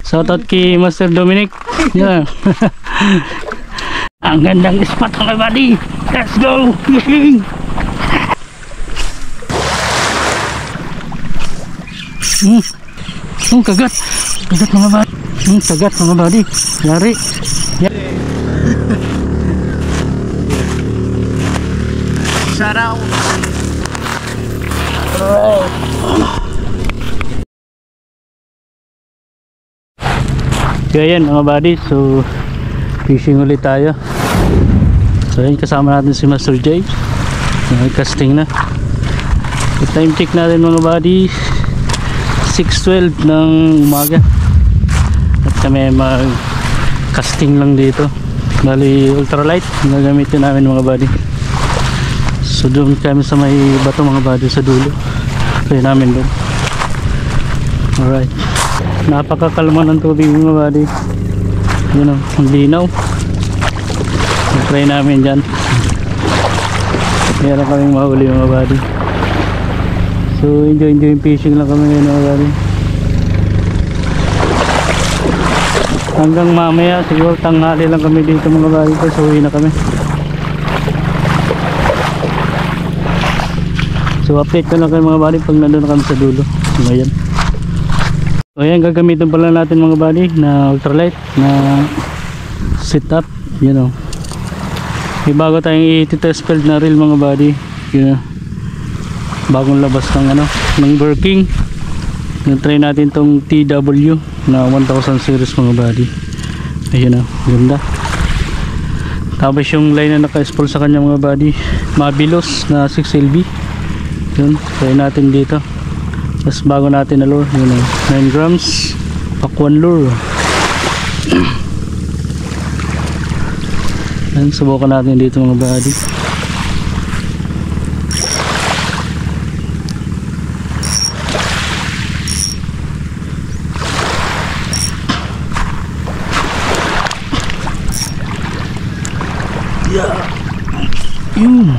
Shoutout kay Master Dominic. Yeah. Ang gandang spot mga buddy. Let's go fishing. Kagat. Kagat mga buddy. Kagat mga buddy. Yari. Shout out. Kaya yan mga buddy, so fishing ulit tayo. So yan, kasama natin si Master James. Casting na. So, time check natin mga buddy, 6:12 ng umaga. At kami mag casting lang dito. Bali ultralight na gamitin namin mga buddy. So doon kami sa may bato mga buddy sa dulo. Kaya namin doon. Alright. Napakakalma ng tubig mga buddy. Yun o, ang linaw. Try namin dyan. Meron kaming mahuli mga buddy. So enjoy fishing lang kami ngayon mga buddy. Hanggang mamaya siguro tanghali lang kami dito mga buddy. So uwi na kami. So update ko lang kayo mga buddy pag nandun na kami sa dulo. So ayan. So ayan, gagamitin pala natin mga buddy na ultralight na setup, you know. May bago tayong i-test field na reel mga buddy, you know. Bagong labas ng ng working. Try natin tong TW na 1000 series mga buddy. Ayun o, ganda. Tapos yung line na naka-spool sa kanya mga buddy, Mabilos na 6LB. Yun, try natin dito. Tapos bago natin na lure, yun o, 9 grams Pakwan lure. Yan, subukan natin dito mga buddy. Yeah. Yun.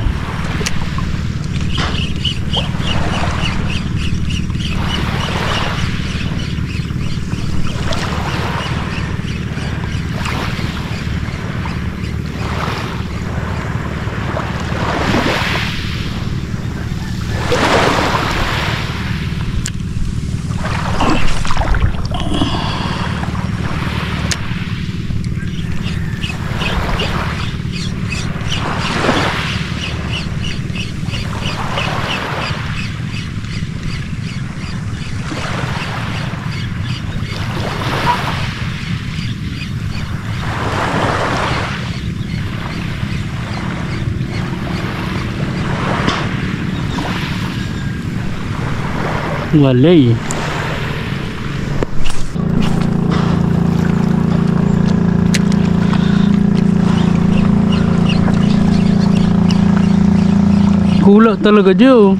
Walay. Hula talaga Joe.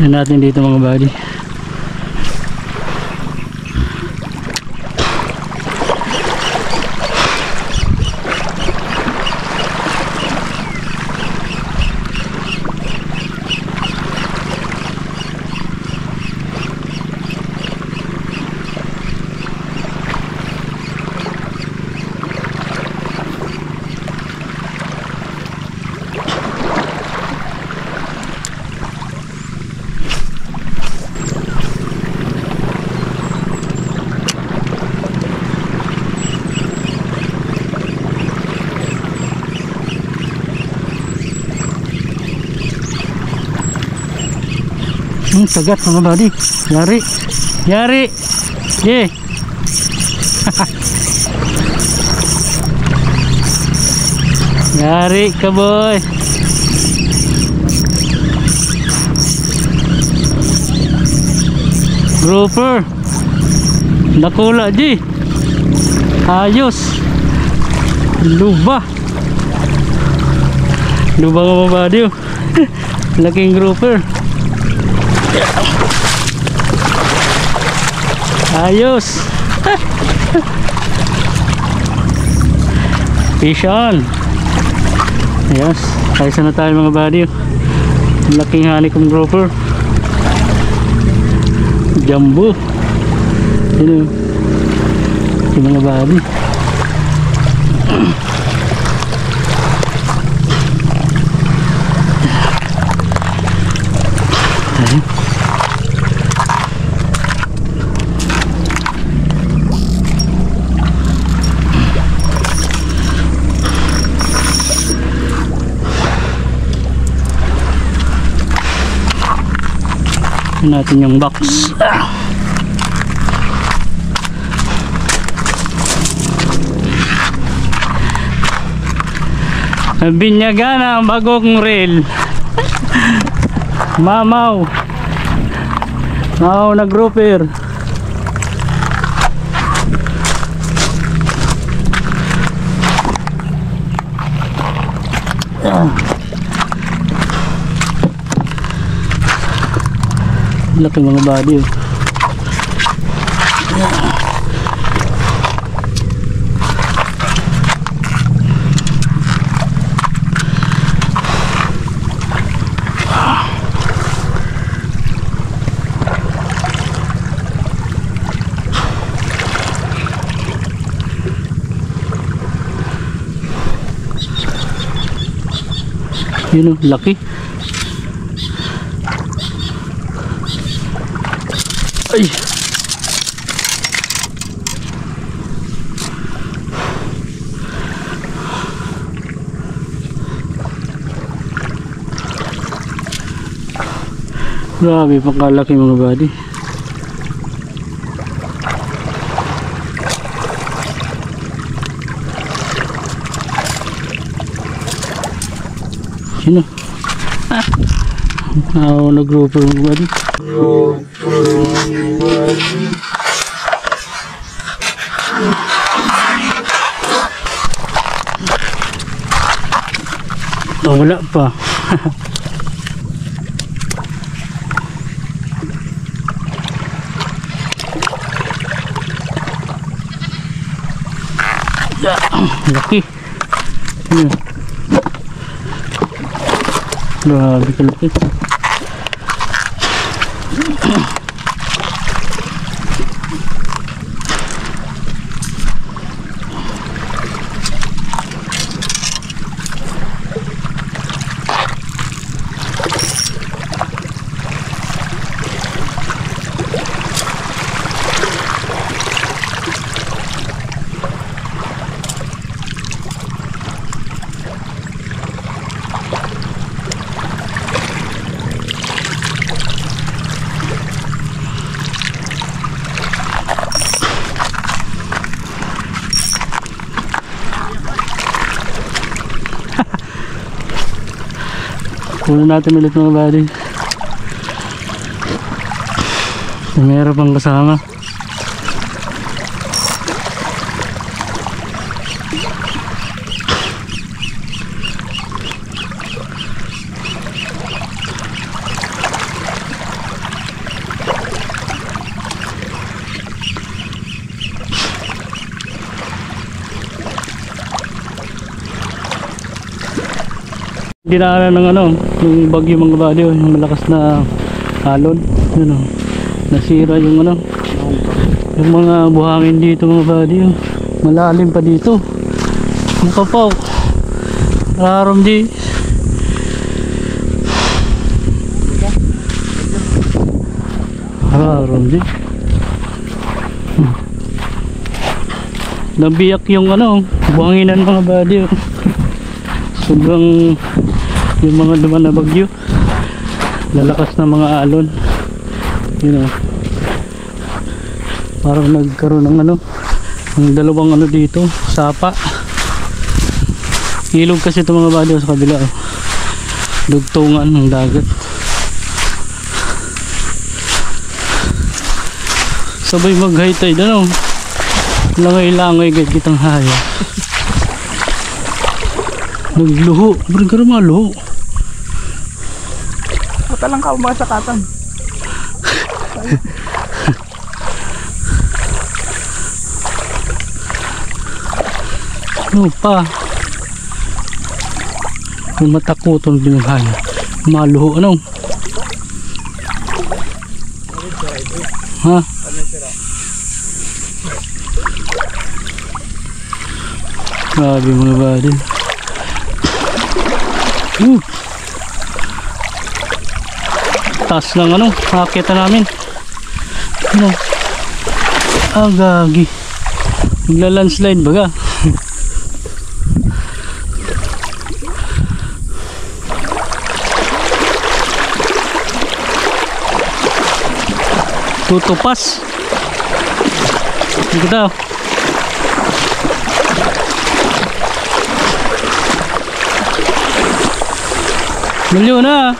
Tignan natin dito mga buddy. Sagat mga buddy. Yari. Yari. Yeah. Yari ka boy. Grouper. Nakula di. Ayos. Luba. Luba nga mga buddy. Laking grouper. Ayos. Fish on. Ayos. Ayos na tayo mga buddy. Laking honeycomb grouper. Jumbo. Yun yung mga buddy. Natin yung box. Binyaga na ang bagong reel. Mamaw. Mamaw na grouper. Laki mga body. Yun o, laki. Ay. Grabe, pagkalaki mga buddy. Sino? Nag-grouper mga buddy. Oh, wala pa. Laki. Grabe kalaki. Kunin natin ulit mga buddy. Meron pang kasama. Dinaanan ng yung bagyo mga buddy, yung malakas na alon, yun nasira yung yung mga buhangin dito mga buddy, malalim pa dito, makapaw, rarom di, nabiyak yung buhanginan mga buddy, sobrang yung mga duman na bagyo, lalakas na mga alon. You know. Parang nagkaroon ng ano, ng dalawang ano dito, sapa. Ilog kasi ito mga buddy sa kabila. Oh. Dugtungan ng dagat. Sabay mag-high tide ano. Langay-langay kahit kitang haya. Nagluho. Parang ka mga luho. Mata lang ka mga sakatan. Ano pa? Kung matakuton din yung haya. Maluho ano? Ha? Grabe mga buddy. Taas lang ano, nakakita namin. Ano? Gagi. Magla-landslide baga. Tutupas. Hindi daw. Milyon na.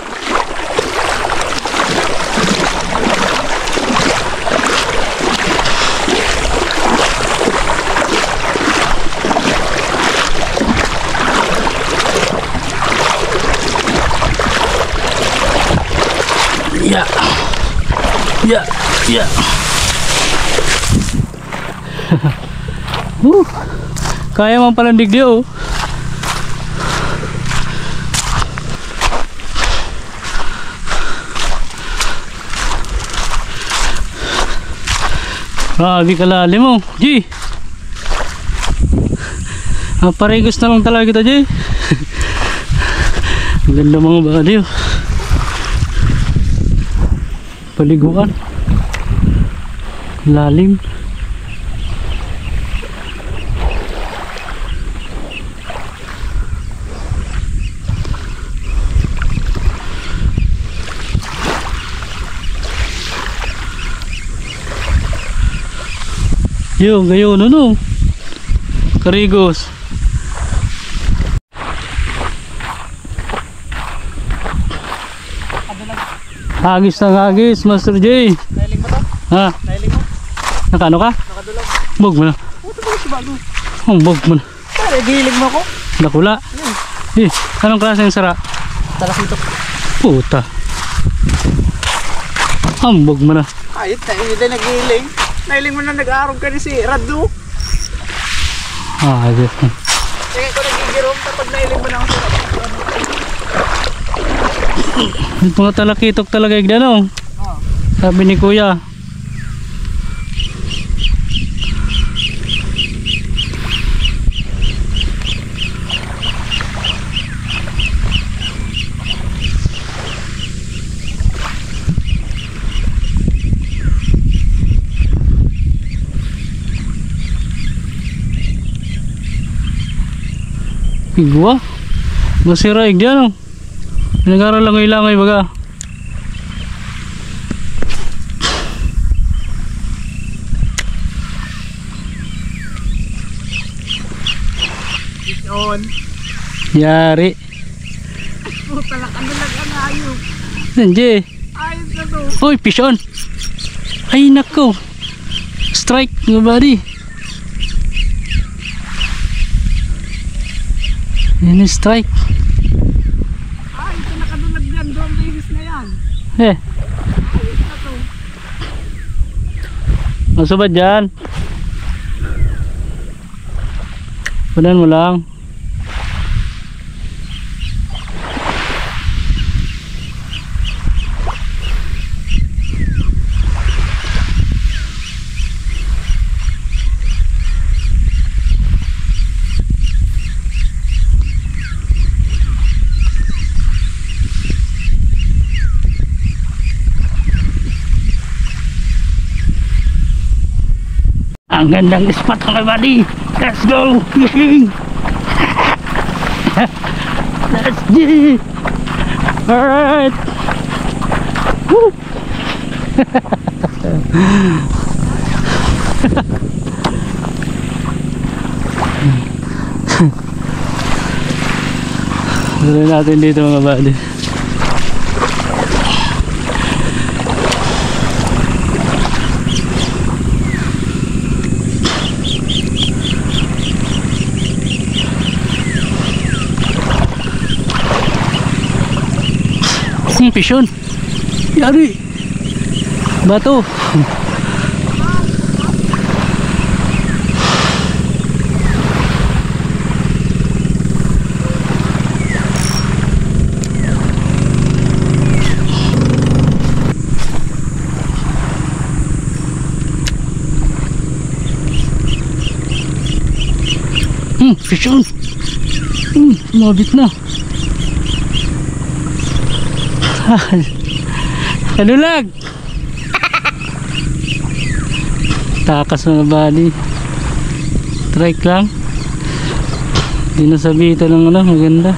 Ya. Ya, ya. Kaya man palang digdio. Grabe kalalim mo, G. Paregos na lang talaga kita, G. Ang ganda mga buddy. Paliguan. Lalim. Yo, gayon ano? Karigos. Hagis na hagis, Master J. Nailing mo to? Ha? Nailing mo? Nakano ka? Nakadulog. Bog mo na. Ito ba si bago? Bog mo na. Pare, gilig mo ako. Nakula. Anong klase yung sara? Talakitok. Puta. Bog mo na. Ayot na, hindi na nagiling. Nailing mo na nag-aarong ka ni si Radu. Hagis na. Kaya ko nagigirong kapag nailing mo na ako si Radu. Mga talakitok talaga yung ano. Sabi ni Kuya. Pigwa. Masira yung dyan oh. Pinag-aral langay-langay baga. It's on. Yari. Puta lang, ano lang ang ayok. Nandiye. Ayos na to. Hoy, fish on. Ay nako. Strike nga buddy. Yan yung strike. Ay, ito nakadulag yan. Doon bihis na yan. Eh. Ayos na to. Maso ba dyan? Punan mo lang. Ang gandang spot mga buddy. Let's go fishing. Let's go. Alright. Woo. Tuloy natin dito mga buddy. Pisyon. Yari. Bato. Pisyon. Mabit na. Kanulag. Takas mga buddy. Trike lang. Di nasabitan ng ano, maganda.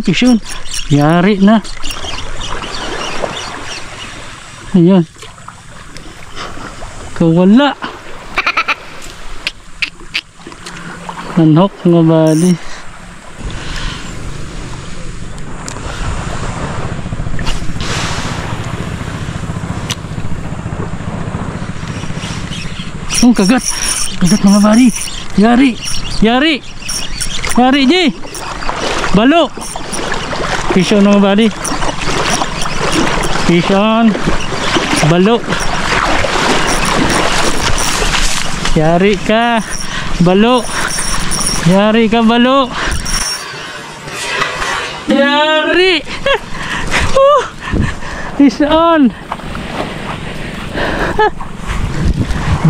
Pisyon. Yari na. Ayan. Kawala. Nanhok nga bali. Oh, kagat. Kagat mga bali. Yari. Yari. Yari, Ji. Balo. Pisyon mga buddy. Pisyon. Balo. Yari ka. Balo. Yari ka, balo. Yari. Pisyon.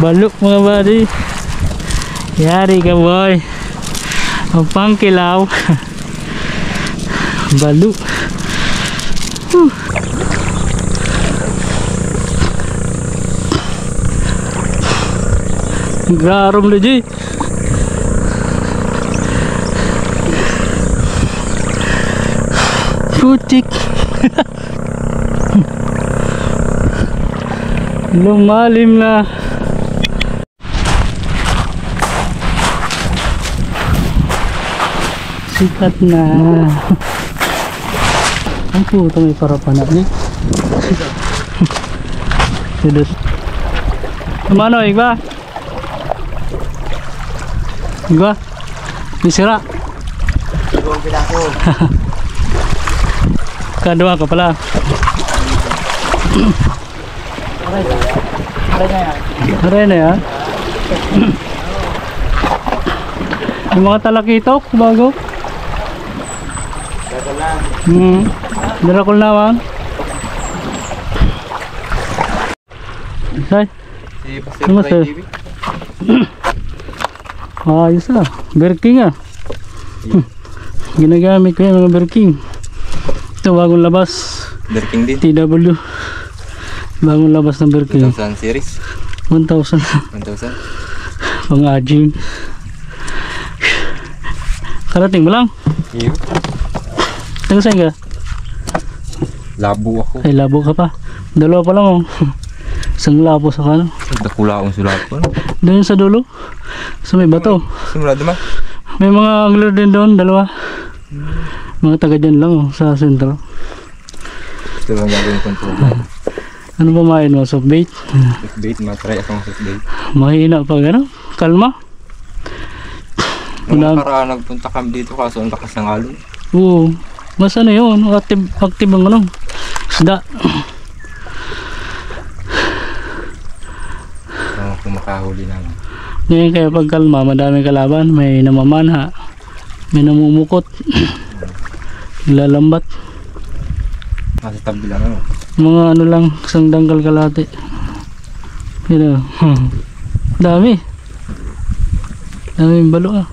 Balo mga buddy. Yari ka, boy. Ang pangkilaw. Balo. Grarom na Ji. Putik. Lumalim na. Sikat na. Ang puto may parapanak ni. Sudah. Mana Iqbal? Iqbal? Disira. Kedua kepala. Keren ya. Yung mga talakitok bago. Darakol na bang? Say. Namaste. Ayos ah. Berking ah. Ginagamit ko yung mga berking. Ito bagong labas. Berking din. TW. Bagong labas ng berking. 1000 series. 1000. 1000. Pang-aging. Karating mo lang? Iyo. Saan ka? Labo ako. Ay, labo ka pa. Dalawa pa lang oh. Isang labo sa kano. Dakula akong sulat ko. Doon sa dulo. Sa may bato. Simula naman. May mga angler din doon, dalawa. Mga taga dyan lang oh, sa sentro. Ito lang gagawin kong program. Ano ba main mo? Soft bait? Soft bait, matry akong soft bait. Mahina pa gano'n? Kalma? Nung nakaraan nagpunta kami dito kaso ang lakas ng alon. Oo. Mas ano yun? Active ang ano? Isda. Kung makahuli namin. Ngayon kaya pag kalma, madaming kalaban. May namamanha. May namumukot. Nilalambat. Nasa tabi lang ano. Mga ano lang, isang dangkal kalate. Yun o. Dami. Daming balo ah.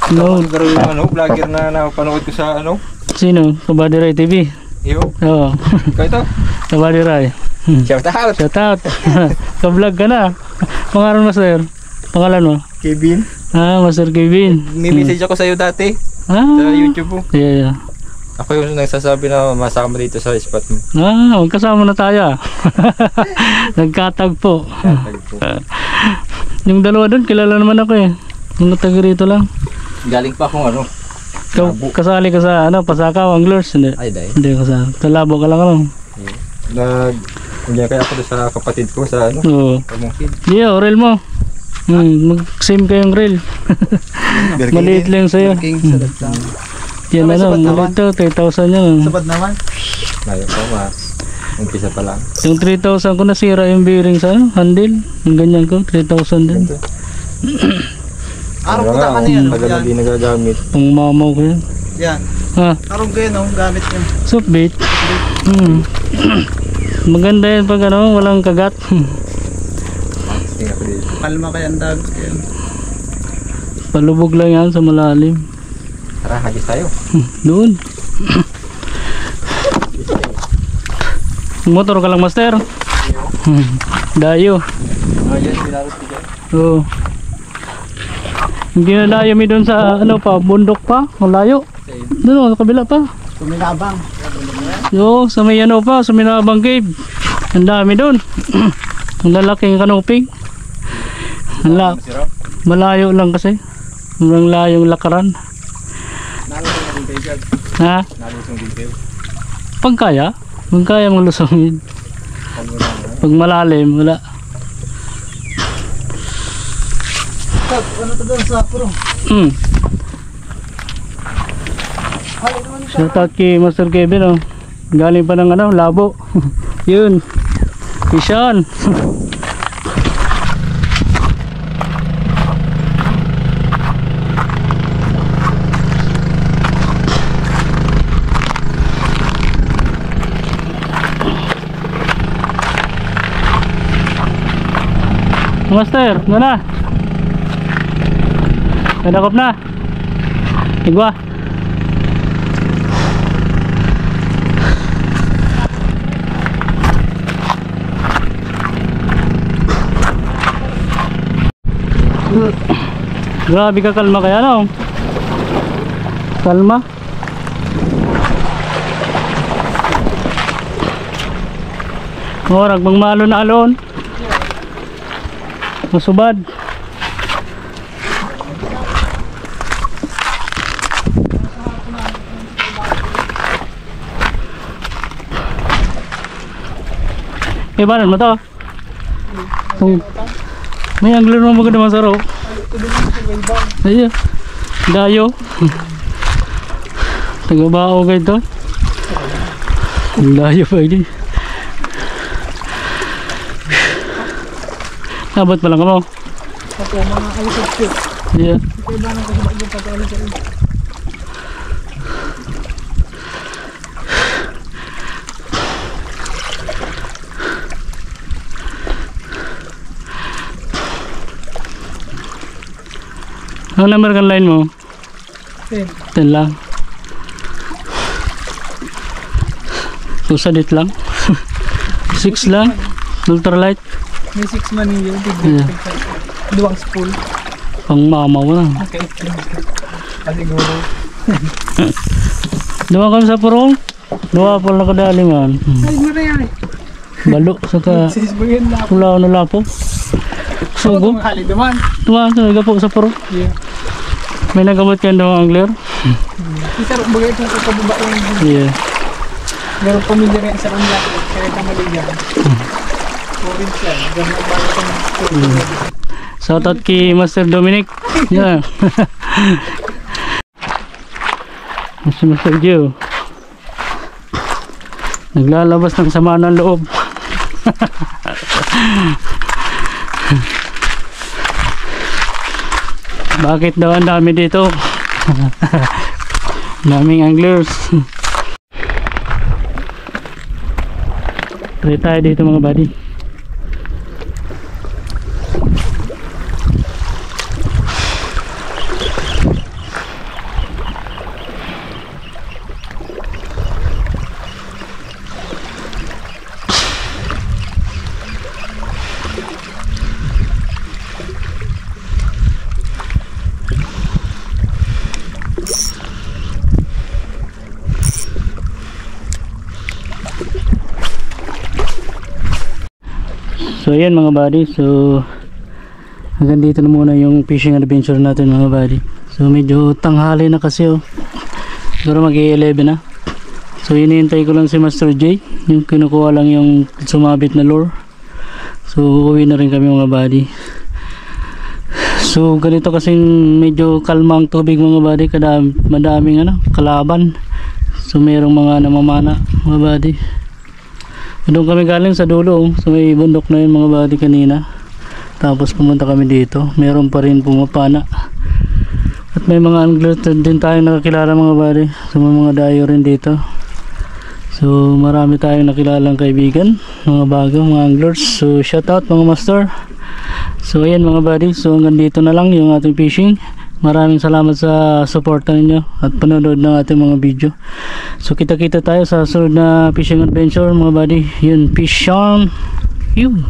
No. Pero yung ano, vlogger na napanood ko sa ano. Sino? Kabadiray TV. Iyo. Oo. Ikaw ito. Kabadiray. Shout out. Shout out. Ka-vlog ka na. Pangalan mo sir? Pangalan mo? Kevin. Ah, Master Kevin. May message ako sa'yo dati. Ah. Sa YouTube mo. Yeah. Ako yung nagsasabi na masama dito sa spot mo. Ah, magkasama na tayo. Nagkatagpo. Yung dalawa doon, kilala naman ako eh. Mga taga rito lang. Galing pa akong ano. Kasali ka sa ano, Pasakaw, Anglers? Hindi. Ay, dahil. Hindi kasali. Talabo ka lang ano. Nandiyan kaya ako doon sa kapatid ko sa ano. Oo. Pamungkid. Yeah, reel mo. Mag-same kayong reel. Maliit lang sa'yo. Yan ano, maliit to, 3,000 yan. Sabad naman. Layo pa ma. Umpisa pa lang. Yung 3,000 ko nasira yung bearing sa ano, handle. Yung ganyan ko, 3,000 din. Araw ko na kanina. Tagal hindi nagagamit. Pang mamaw ko yan. Yan. Ha, Araw kayo no, gamit nyo. soft bait. Maganda yan pag ano, walang kagat. Tingnan ko dito. Kalma kayo ang dagat kayo. Palubog lang yan sa malalim. Tara, hagis tayo. Doon. Motor ka lang, master. Dayo. Ayan, binarot ko dyan. Oo. Hindi na layo mi doon sa ano pa, bundok pa, malayo. Doon sa kabila pa. Tuminabang. Yo, sa may ano pa, sa Minabang Cave. Ang dami doon. Ang lalaking kanoping. Malayo lang kasi. Walang layong lakaran. Nalusong din kayo dyan. Ha? Nalusong din kayo. Pag kaya mong lusongin. Pag malalim, wala. Ano to doon sa puro? Shout out kay Master Kevin oh. Galing pa ng ano, labo. Yun. Isyan. Master, ano na? Nadakop na. Igwa. Grabe ka kalma kaya no? Kalma. Orag bang malo na alon. Masubad. Ibanan mo to. May angler mo maganda masaro. Ayo. Dayo. Tagabao kayo to. Dayo pa ini. Abot pa lang mo. Ako mga alisod ko. Yeah. Ito ba nang kasabag yung pagkali sa iyo? Ang number kan line mo? 10. 10 lang. Susadit lang. 6 lang. Ultralight. May 6 man yun. Yeah. Duwang spool. Pang mamaw na. Okay. Pasiguro. Duwa kami sa purong. Duwa po nakadali man. Ay, mo na yan. Balo sa ka. Sis mo yun na. Pulaw na lapo. Sugo. Hali naman. Duwa ka po sa purong. Yeah. May nagamot ka doon angler? Isa rin bagay ito sa kababa yung Yeah. meron pamilya rin sa kanila. Kaya kamaligan. Province yan. Ganun ang bago kong Shout out kay Master Dominic. Yeah. Master Joe. Naglalabas ng sama ng loob. Bakit daw ang dami dito? Daming anglers. Try tayo dito mga buddy. So ayan mga buddy, so hanggang dito na muna yung fishing adventure natin mga buddy. So medyo tanghali na kasi oh. Siguro mag-11 na. So hinihintay ko lang si Master J, yung kinukuha lang yung sumabit na lure. So uuwi na rin kami mga buddy. So ganito kasing medyo kalma ang tubig mga buddy, madaming kalaban. So merong mga namamana mga buddy. Doon kami galing sa dulo, so may bundok na yun mga buddy kanina. Tapos pumunta kami dito, meron pa rin pumapana. At may mga angler din tayong nakakilala mga buddy. So may mga dayo rin dito. So marami tayong nakilalang kaibigan, mga bago, mga anglers. So shout out mga master. So ayan mga buddy, so hanggang dito na lang yung ating fishing. Maraming salamat sa suporta ninyo at panonood ng ating mga video. So kita-kita tayo sa sunod na fishing adventure mga buddy. Yun, fish on you.